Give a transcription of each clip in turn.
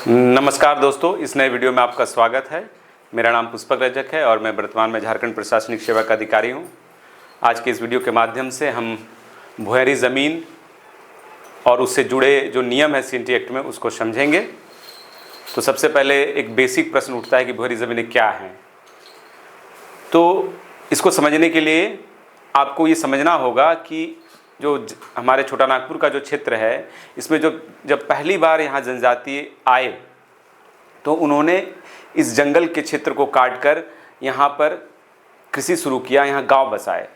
नमस्कार दोस्तों, इस नए वीडियो में आपका स्वागत है। मेरा नाम पुष्पक रजक है और मैं वर्तमान में झारखंड प्रशासनिक सेवा का अधिकारी हूं। आज के इस वीडियो के माध्यम से हम भुअरी ज़मीन और उससे जुड़े जो नियम है सीएनटी एक्ट में उसको समझेंगे। तो सबसे पहले एक बेसिक प्रश्न उठता है कि भुअरी ज़मीनें क्या हैं। तो इसको समझने के लिए आपको ये समझना होगा कि जो हमारे छोटा नागपुर का जो क्षेत्र है, इसमें जब पहली बार यहाँ जनजाति आए तो उन्होंने इस जंगल के क्षेत्र को काट कर यहाँ पर कृषि शुरू किया, यहाँ गांव बसाए।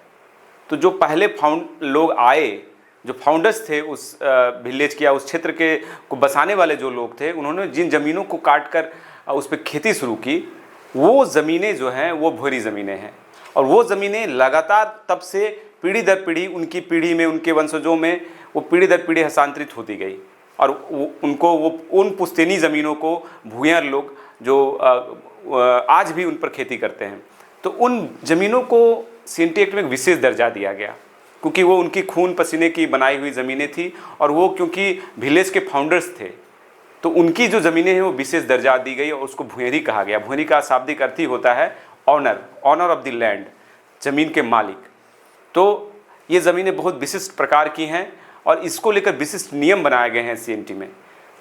तो जो पहले लोग आए, जो फाउंडर्स थे उस विलेज के या उस क्षेत्र के को बसाने वाले जो लोग थे, उन्होंने जिन ज़मीनों को काट कर उस पर खेती शुरू की, वो ज़मीनें जो हैं वो भुअरी ज़मीनें हैं। और वो ज़मीनें लगातार तब से पीढ़ी दर पीढ़ी, उनकी पीढ़ी में, उनके वंशजों में वो पीढ़ी दर पीढ़ी हस्तांतरित होती गई। और वो उन पुश्तैनी ज़मीनों को भूंयर लोग जो आज भी उन पर खेती करते हैं, तो उन ज़मीनों को सीएनटी एक्ट में एक विशेष दर्जा दिया गया, क्योंकि वो उनकी खून पसीने की बनाई हुई ज़मीनें थी। और वो क्योंकि विलेज के फाउंडर्स थे, तो उनकी जो ज़मीनें हैं वो विशेष दर्जा दी गई और उसको भुअरी कहा गया। भुअरी का शाब्दिक अर्थ ही होता है ऑनर ऑफ द लैंड, ज़मीन के मालिक। तो ये ज़मीनें बहुत विशिष्ट प्रकार की हैं और इसको लेकर विशिष्ट नियम बनाए गए हैं सीएनटी में।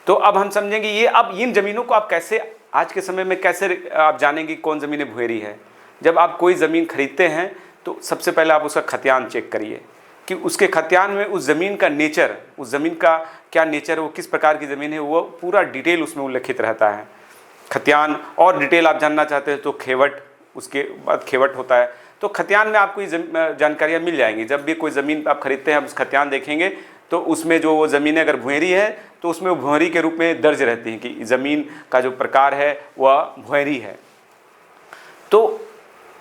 तो अब हम समझेंगे ये, अब इन ज़मीनों को आप कैसे आज के समय में कैसे आप जानेंगे कौन ज़मीनें भुअरी है। जब आप कोई ज़मीन खरीदते हैं तो सबसे पहले आप उसका खतियान चेक करिए कि उसके खतियान में उस ज़मीन का नेचर, उस ज़मीन का क्या नेचर है, वो किस प्रकार की ज़मीन है, वो पूरा डिटेल उसमें उल्लिखित रहता है। खतियान और डिटेल आप जानना चाहते हैं तो खेवट, उसके बाद खेवट होता है। तो खतियान में आपको ये जानकारियाँ मिल जाएंगी। जब भी कोई ज़मीन आप खरीदते हैं, आप उस खतियान देखेंगे तो उसमें जो वो ज़मीनें अगर भुअरी है तो उसमें वो भुअरी के रूप में दर्ज रहती हैं कि ज़मीन का जो प्रकार है वह भुअरी है। तो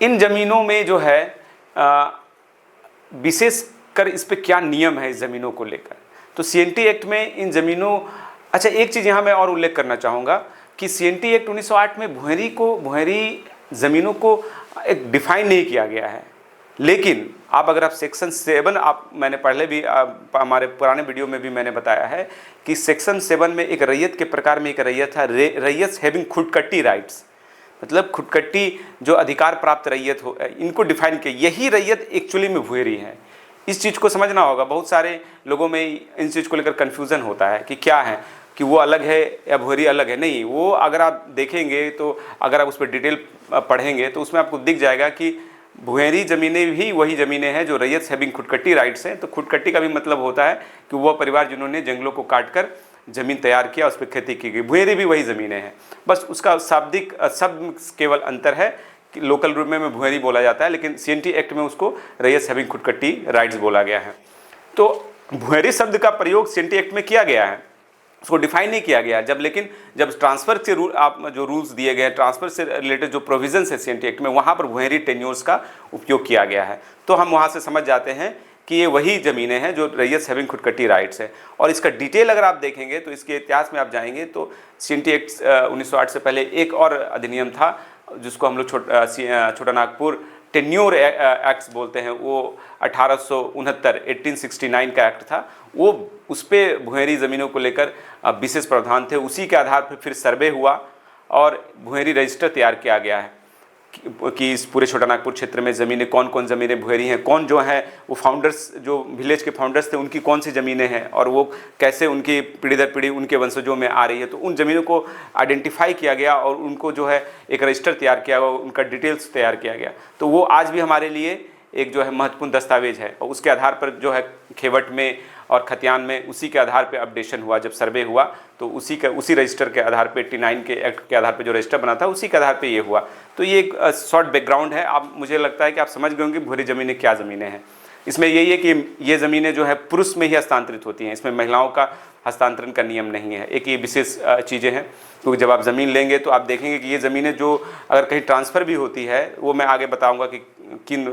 इन ज़मीनों में जो है विशेष कर इस पर क्या नियम है इस ज़मीनों को लेकर। तो सीएनटी एक्ट में इन ज़मीनों, अच्छा एक चीज़ यहाँ मैं और उल्लेख करना चाहूँगा कि सीएनटी एक्ट 1908 में भुअरी ज़मीनों को एक डिफाइन नहीं किया गया है। लेकिन अगर आप सेक्शन 7, मैंने पहले भी हमारे पुराने वीडियो में भी मैंने बताया है कि सेक्शन 7 में एक रैयत के प्रकार में एक रैयत है, रैयत हैविंग खुदकट्टी राइट्स, मतलब खुदकट्टी जो अधिकार प्राप्त रैयत हो, इनको डिफाइन किया। यही रैयत एक्चुअली में भुअरी है। इस चीज़ को समझना होगा। बहुत सारे लोगों में इन चीज़ को लेकर कन्फ्यूज़न होता है कि क्या है, कि वो अलग है या भुअरी अलग है। नहीं, वो अगर आप देखेंगे तो अगर आप उस पर डिटेल पढ़ेंगे तो उसमें आपको दिख जाएगा कि भुअरी ज़मीनें भी वही ज़मीनें हैं जो रैयत हैविंग खुदकट्टी राइट्स हैं। तो खुदकट्टी का भी मतलब होता है कि वह परिवार जिन्होंने जंगलों को काट कर ज़मीन तैयार किया, उस पर खेती की गई। भुअरी भी वही ज़मीनें हैं, बस उसका शाब्दिक शब्द केवल अंतर है कि लोकल रूप में भुअरी बोला जाता है, लेकिन सीएनटी एक्ट में उसको रैयत हैविंग खुदकट्टी राइट्स बोला गया है। तो भुअरी शब्द का प्रयोग सीएनटी एक्ट में किया गया है, उसको डिफाइन नहीं किया गया। जब ट्रांसफ़र से जो रूल्स दिए गए हैं, ट्रांसफ़र से रिलेटेड जो प्रोविजंस है सीएनटी एक्ट में, वहाँ पर भुअरी टेन्योर्स का उपयोग किया गया है। तो हम वहाँ से समझ जाते हैं कि ये वही ज़मीनें हैं जो रैयत हैविंग खुदकट्टी राइट्स है। और इसका डिटेल अगर आप देखेंगे तो इसके इतिहास में आप जाएंगे तो सीएनटी एक्ट 1908 से पहले एक और अधिनियम था जिसको हम लोग छोटा नागपुर टेन्योर एक्ट्स बोलते हैं। वो 1869 का एक्ट था। वो उस पर भुअरी ज़मीनों को लेकर विशेष प्रावधान थे। उसी के आधार पर फिर सर्वे हुआ और भुअरी रजिस्टर तैयार किया गया है कि इस पूरे छोटा नागपुर क्षेत्र में ज़मीनें कौन कौन ज़मीनें भुअरी हैं, कौन जो हैं वो फाउंडर्स, जो विलेज के फाउंडर्स थे, उनकी कौन सी ज़मीनें हैं और वो कैसे उनकी पीढ़ी दर पीढ़ी उनके वंशजों में आ रही है। तो उन ज़मीनों को आइडेंटिफाई किया गया और उनको जो है एक रजिस्टर तैयार किया गया, उनका डिटेल्स तैयार किया गया। तो वो आज भी हमारे लिए एक जो है महत्वपूर्ण दस्तावेज है। और उसके आधार पर जो है खेवट में और खतियान में उसी के आधार पे अपडेशन हुआ। जब सर्वे हुआ तो उसी रजिस्टर के आधार पे 89 के एक्ट के आधार पे जो रजिस्टर बना था उसी के आधार पे ये हुआ। तो ये एक शॉर्ट बैकग्राउंड है। आप, मुझे लगता है कि आप समझ गए होंगे भुअरी ज़मीनें क्या ज़मीनें हैं। इसमें यही है कि ये ज़मीनें जो है पुरुष में ही हस्तांतरित होती हैं, इसमें महिलाओं का हस्तांतरण का नियम नहीं है। एक ये विशेष चीज़ें हैं, क्योंकि जब आप ज़मीन लेंगे तो आप देखेंगे कि ये ज़मीनें जो अगर कहीं ट्रांसफ़र भी होती है, वो मैं आगे बताऊंगा कि किन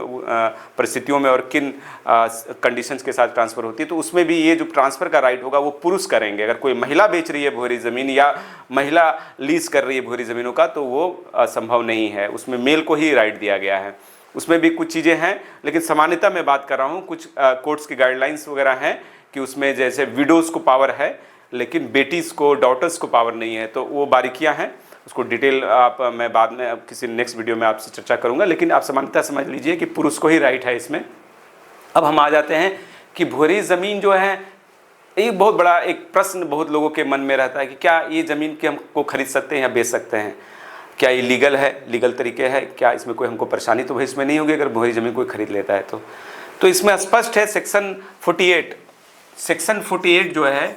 परिस्थितियों में और किन कंडीशंस के साथ ट्रांसफ़र होती है। तो उसमें भी ये जो ट्रांसफ़र का राइट होगा वो पुरुष करेंगे। अगर कोई महिला बेच रही है भुअरी ज़मीन या महिला लीज कर रही है भुअरी ज़मीनों का, तो वो संभव नहीं है। उसमें मेल को ही राइट दिया गया है। उसमें भी कुछ चीज़ें हैं, लेकिन सामान्यतः मैं बात कर रहा हूँ। कुछ कोर्ट्स की गाइडलाइंस वगैरह हैं कि उसमें जैसे विडोज़ को पावर है, लेकिन बेटीज़ को, डॉटर्स को पावर नहीं है। तो वो बारीकियां हैं, उसको डिटेल मैं बाद में किसी नेक्स्ट वीडियो में आपसे चर्चा करूंगा, लेकिन आप समानता समझ लीजिए कि पुरुष को ही राइट है इसमें। अब हम आ जाते हैं कि भूरी ज़मीन जो है, ये बहुत बड़ा एक प्रश्न बहुत लोगों के मन में रहता है कि क्या ये ज़मीन के हमको खरीद सकते हैं या बेच सकते हैं, क्या ये लीगल है, लीगल तरीके है, क्या इसमें कोई हमको परेशानी तो भाई इसमें नहीं होगी अगर भूरी ज़मीन कोई खरीद लेता है तो इसमें स्पष्ट है सेक्शन 48 जो है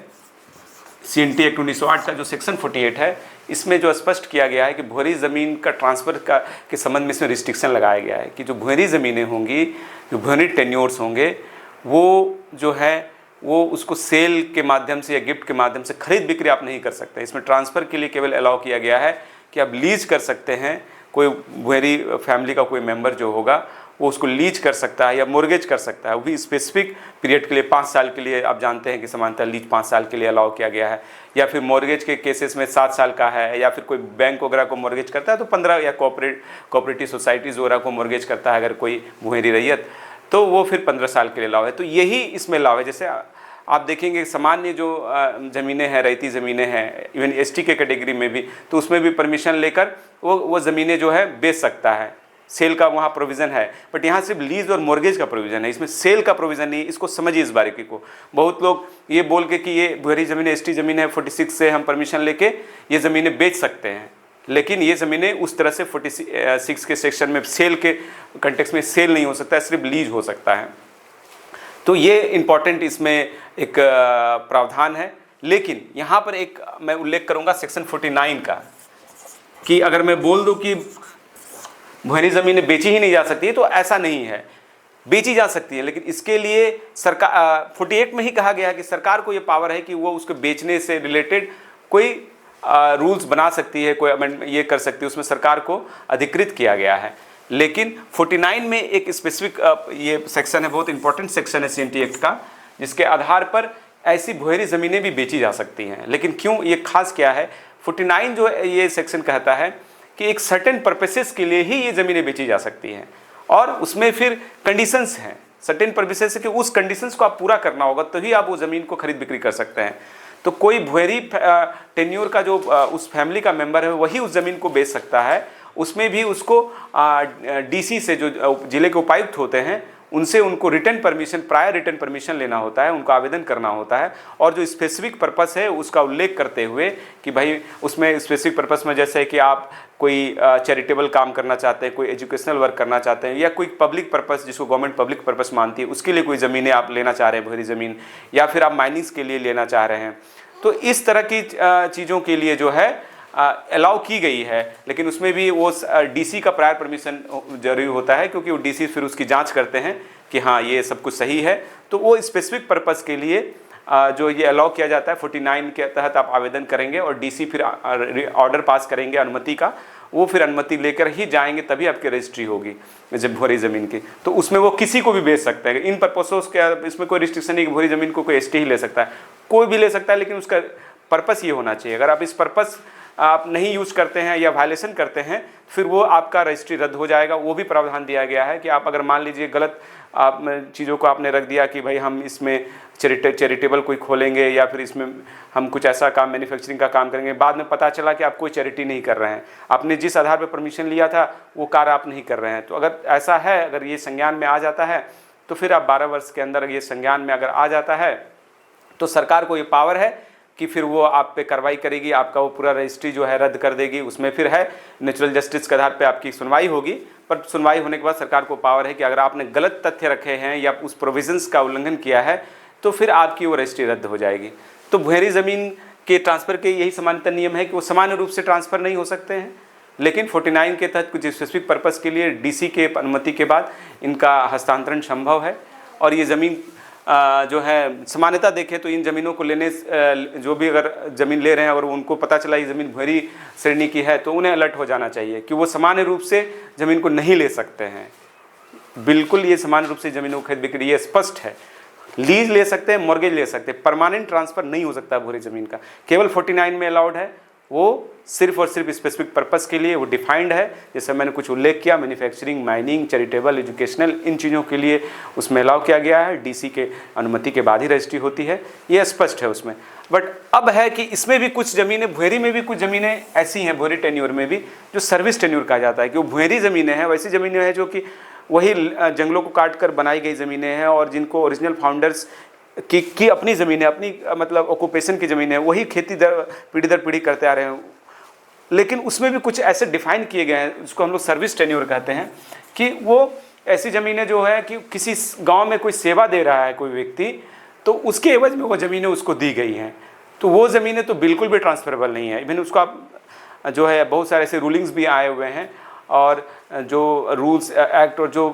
CNT एक्ट 1908 का जो सेक्शन 48 है, इसमें जो स्पष्ट किया गया है कि भूरी ज़मीन का ट्रांसफ़र के संबंध में इसमें रिस्ट्रिक्शन लगाया गया है कि जो भूरी ज़मीनें होंगी, जो भूरी टेन्योर्स होंगे, वो जो है वो उसको सेल के माध्यम से या गिफ्ट के माध्यम से खरीद बिक्री आप नहीं कर सकते। इसमें ट्रांसफ़र के लिए केवल अलाउ किया गया है कि आप लीज कर सकते हैं, कोई भूरी फैमिली का कोई मेंबर जो होगा वो उसको लीज कर सकता है या मोर्गेज कर सकता है, वो भी स्पेसिफिक पीरियड के लिए 5 साल के लिए। आप जानते हैं कि समानतः लीज 5 साल के लिए अलाउ किया गया है, या फिर मोर्गेज के केसेस में 7 साल का है, या फिर कोई बैंक वगैरह को मोर्गेज करता है तो 15, या कोऑपरेटिव सोसाइटीज़ वगैरह को मोर्गेज करता है अगर कोई भूरी रैयत, तो वो फिर 15 साल के लिए लाभ है। तो यही इसमें लाभ है। जैसे आप देखेंगे सामान्य जो ज़मीनें हैं, रैयती ज़मीनें हैं, इवन ST के कैटेगरी में भी, तो उसमें भी परमिशन लेकर वो ज़मीनें जो है बेच सकता है, सेल का वहाँ प्रोविज़न है। बट यहाँ सिर्फ लीज और मॉर्गेज का प्रोविज़न है, इसमें सेल का प्रोविज़न नहीं है। इसको समझिए इस बारीकी को। बहुत लोग ये बोल के कि ये भूरी ज़मीन ST ज़मीन है, 46 से हम परमिशन लेके ये ज़मीनें बेच सकते हैं, लेकिन ये ज़मीनें उस तरह से 46 के सेक्शन में सेल के कंटेक्स्ट में सेल नहीं हो सकता है, सिर्फ लीज हो सकता है। तो ये इम्पॉर्टेंट इसमें एक प्रावधान है। लेकिन यहाँ पर एक मैं उल्लेख करूँगा सेक्शन 49 का, कि अगर मैं बोल दूँ कि भूरी ज़मीनें बेची ही नहीं जा सकती, तो ऐसा नहीं है, बेची जा सकती है। लेकिन इसके लिए सरकार 48 में ही कहा गया है कि सरकार को ये पावर है कि वो उसको बेचने से रिलेटेड कोई रूल्स बना सकती है, कोई अमेंडमेंट ये कर सकती है, उसमें सरकार को अधिकृत किया गया है। लेकिन 49 में एक स्पेसिफिक ये सेक्शन है, बहुत इंपॉर्टेंट सेक्शन है CNT एक्ट का, जिसके आधार पर ऐसी भूरी ज़मीनें भी बेची जा सकती हैं। लेकिन क्यों ये खास क्या है, 49 जो ये सेक्शन कहता है कि एक सर्टेन पर्पसेस के लिए ही ये ज़मीनें बेची जा सकती हैं, और उसमें फिर कंडीशंस हैं, सर्टेन पर्पसेस कि उस कंडीशंस को आप पूरा करना होगा तो ही आप वो ज़मीन को खरीद बिक्री कर सकते हैं। तो कोई भूरी टेन्योर का जो उस फैमिली का मेंबर है वही उस ज़मीन को बेच सकता है। उसमें भी उसको DC से जो जिले के उपायुक्त होते हैं उनसे उनको return permission, prior return permission लेना होता है, उनको आवेदन करना होता है, और जो स्पेसिफिक पर्पस है उसका उल्लेख करते हुए कि भाई उसमें स्पेसिफिक पर्पस में जैसे कि आप कोई चैरिटेबल काम करना चाहते हैं, कोई एजुकेशनल वर्क करना चाहते हैं, या कोई पब्लिक पर्पस जिसको गवर्नमेंट पब्लिक पर्पस मानती है, उसके लिए कोई ज़मीनें आप लेना चाह रहे हैं भूरी ज़मीन, या फिर आप माइनिंग्स के लिए लेना चाह रहे हैं, तो इस तरह की चीज़ों के लिए जो है अलाउ की गई है। लेकिन उसमें भी वो DC का प्रायर परमिशन जरूरी होता है, क्योंकि वो DC फिर उसकी जांच करते हैं कि हाँ ये सब कुछ सही है। तो वो स्पेसिफिक पर्पस के लिए जो ये अलाउ किया जाता है 49 के तहत आप आवेदन करेंगे, और DC फिर ऑर्डर पास करेंगे अनुमति का, वो फिर अनुमति लेकर ही जाएंगे तभी आपकी रजिस्ट्री होगी जब भूरी ज़मीन की। तो उसमें वो किसी को भी बेच सकते हैं इन पर्पसों के, इसमें कोई रिस्ट्रिक्शन नहीं कि भूरी ज़मीन को कोई ST ही ले सकता है, कोई भी ले सकता है, लेकिन उसका पर्पस ये होना चाहिए। अगर आप इस पर्पस आप नहीं यूज करते हैं या वायलेशन करते हैं, फिर वो आपका रजिस्ट्री रद्द हो जाएगा। वो भी प्रावधान दिया गया है कि आप अगर मान लीजिए गलत आप चीज़ों को आपने रख दिया कि भाई हम इसमें चैरिटेबल कोई खोलेंगे, या फिर इसमें हम कुछ ऐसा काम मैन्युफैक्चरिंग का काम करेंगे, बाद में पता चला कि आप कोई चैरिटी नहीं कर रहे हैं, आपने जिस आधार पर परमिशन लिया था वो कार्य आप नहीं कर रहे हैं, तो अगर ऐसा है, अगर ये संज्ञान में आ जाता है, तो फिर आप 12 वर्ष के अंदर ये संज्ञान में अगर आ जाता है तो सरकार को ये पावर है कि फिर वो आप पे कार्रवाई करेगी, आपका वो पूरा रजिस्ट्री जो है रद्द कर देगी। उसमें फिर है नेचुरल जस्टिस के आधार पे आपकी सुनवाई होगी, पर सुनवाई होने के बाद सरकार को पावर है कि अगर आपने गलत तथ्य रखे हैं या उस प्रोविजंस का उल्लंघन किया है तो फिर आपकी वो रजिस्ट्री रद्द हो जाएगी। तो भूरी ज़मीन के ट्रांसफ़र के यही सामान्यतः नियम है कि वो सामान्य रूप से ट्रांसफ़र नहीं हो सकते हैं, लेकिन 49 के तहत कुछ स्पेसिफिक पर्पज़ के लिए DC के अनुमति के बाद इनका हस्तांतरण संभव है। और ये ज़मीन जो है सामान्यतः देखें तो इन ज़मीनों को लेने जो भी अगर ज़मीन ले रहे हैं, अगर उनको पता चला ये ज़मीन भूरी श्रेणी की है, तो उन्हें अलर्ट हो जाना चाहिए कि वो सामान्य रूप से ज़मीन को नहीं ले सकते हैं। बिल्कुल ये सामान्य रूप से ज़मीनों की खरीद बिक्री ये स्पष्ट है। लीज ले सकते हैं, मॉर्गेज ले सकते हैं, परमानेंट ट्रांसफ़र नहीं हो सकता भूरी ज़मीन का, केवल 49 में अलाउड है। वो सिर्फ और सिर्फ स्पेसिफिक पर्पस के लिए वो डिफाइंड है। जैसे मैंने कुछ उल्लेख किया, मैन्युफैक्चरिंग, माइनिंग, चैरिटेबल, एजुकेशनल, इन चीज़ों के लिए उसमें अलाउ किया गया है। डीसी के अनुमति के बाद ही रजिस्ट्री होती है, ये स्पष्ट है उसमें। बट अब है कि इसमें भी कुछ ज़मीनें, भुएरी में भी कुछ ज़मीनें ऐसी हैं, भुएरी टेन्योर में भी, जो सर्विस टेन्योर कहा जाता है कि वो भुएरी ज़मीनें हैं, वैसी ज़मीनें हैं जो कि वही जंगलों को काट कर बनाई गई ज़मीनें हैं और जिनको ओरिजिनल फाउंडर्स की अपनी ज़मीनें, अपनी मतलब ऑक्यूपेशन की ज़मीनें, वही खेती पीढ़ी दर पीढ़ी करते आ रहे हैं। लेकिन उसमें भी कुछ ऐसे डिफाइन किए गए हैं, उसको हम लोग सर्विस टेन्योर कहते हैं, कि वो ऐसी ज़मीनें जो है कि किसी गांव में कोई सेवा दे रहा है कोई व्यक्ति, तो उसके एवज में वो ज़मीनें उसको दी गई हैं, तो वो ज़मीनें तो बिल्कुल भी ट्रांसफरेबल नहीं है। इवन उसको आप जो है बहुत सारे ऐसे रूलिंग्स भी आए हुए हैं और जो रूल्स एक्ट और जो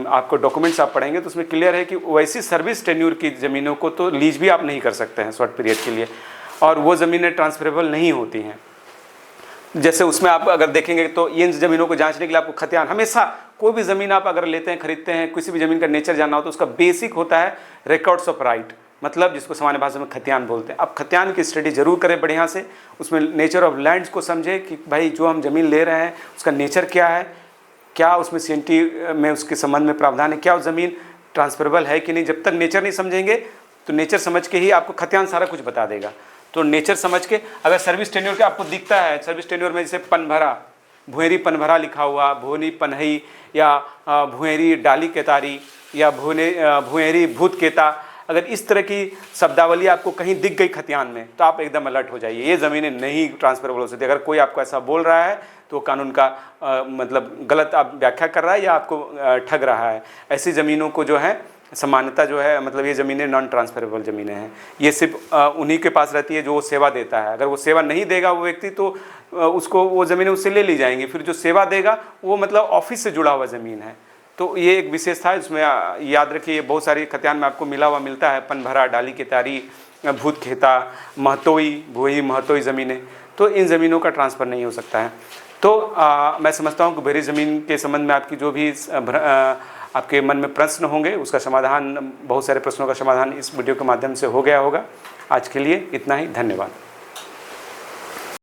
आपको डॉक्यूमेंट्स आप पढ़ेंगे तो उसमें क्लियर है कि वैसी सर्विस टेन्योर की ज़मीनों को तो लीज भी आप नहीं कर सकते हैं शॉर्ट पीरियड के लिए, और वो ज़मीनें ट्रांसफरेबल नहीं होती हैं। जैसे उसमें आप अगर देखेंगे तो इन ज़मीनों को जांचने के लिए आपको खतियान, हमेशा कोई भी ज़मीन आप अगर लेते हैं, खरीदते हैं, किसी भी ज़मीन का नेचर जानना हो तो उसका बेसिक होता है रिकॉर्ड्स ऑफ राइट, मतलब जिसको सामान्य भाषा में खतियान बोलते हैं। अब खतियान की स्टडी जरूर करें बढ़िया से, उसमें नेचर ऑफ लैंड्स को समझें कि भाई जो हम ज़मीन ले रहे हैं उसका नेचर क्या है, क्या उसमें सीएनटी में उसके संबंध में प्रावधान है, क्या उस ज़मीन ट्रांसफरेबल है कि नहीं। जब तक नेचर नहीं समझेंगे तो नेचर समझ के ही आपको खतियान सारा कुछ बता देगा। तो नेचर समझ के अगर सर्विस टेन्योर के आपको दिखता है, सर्विस टेन्योर में जैसे पनभरा, भुएरी पनभरा लिखा हुआ, भुएरी पनहई या भुएरी डाली केतारी या भुएरी भूत केता, अगर इस तरह की शब्दावली आपको कहीं दिख गई खतियान में तो आप एकदम अलर्ट हो जाइए, ये ज़मीनें नहीं ट्रांसफरेबल हो सकती। अगर कोई आपको ऐसा बोल रहा है तो कानून का मतलब गलत आप व्याख्या कर रहा है या आपको ठग रहा है। ऐसी ज़मीनों को जो है सामान्यता जो है, मतलब ये ज़मीनें नॉन ट्रांसफरेबल ज़मीनें हैं, ये सिर्फ उन्हीं के पास रहती है जो वो सेवा देता है। अगर वो सेवा नहीं देगा वो व्यक्ति तो उसको वो ज़मीनें उससे ले ली जाएंगी। फिर जो सेवा देगा वो मतलब ऑफिस से जुड़ा हुआ ज़मीन है। तो ये एक विशेषता है, इसमें याद रखिए बहुत सारी खतियान में आपको मिलता है, पनभरा, डाली केतारी, भूत खेता, महतोई, भुएरी महतोई ज़मीनें, तो इन ज़मीनों का ट्रांसफ़र नहीं हो सकता है। तो मैं समझता हूँ कि भुएरी ज़मीन के संबंध में आपकी जो भी आपके मन में प्रश्न होंगे उसका समाधान, बहुत सारे प्रश्नों का समाधान इस वीडियो के माध्यम से हो गया होगा। आज के लिए इतना ही, धन्यवाद।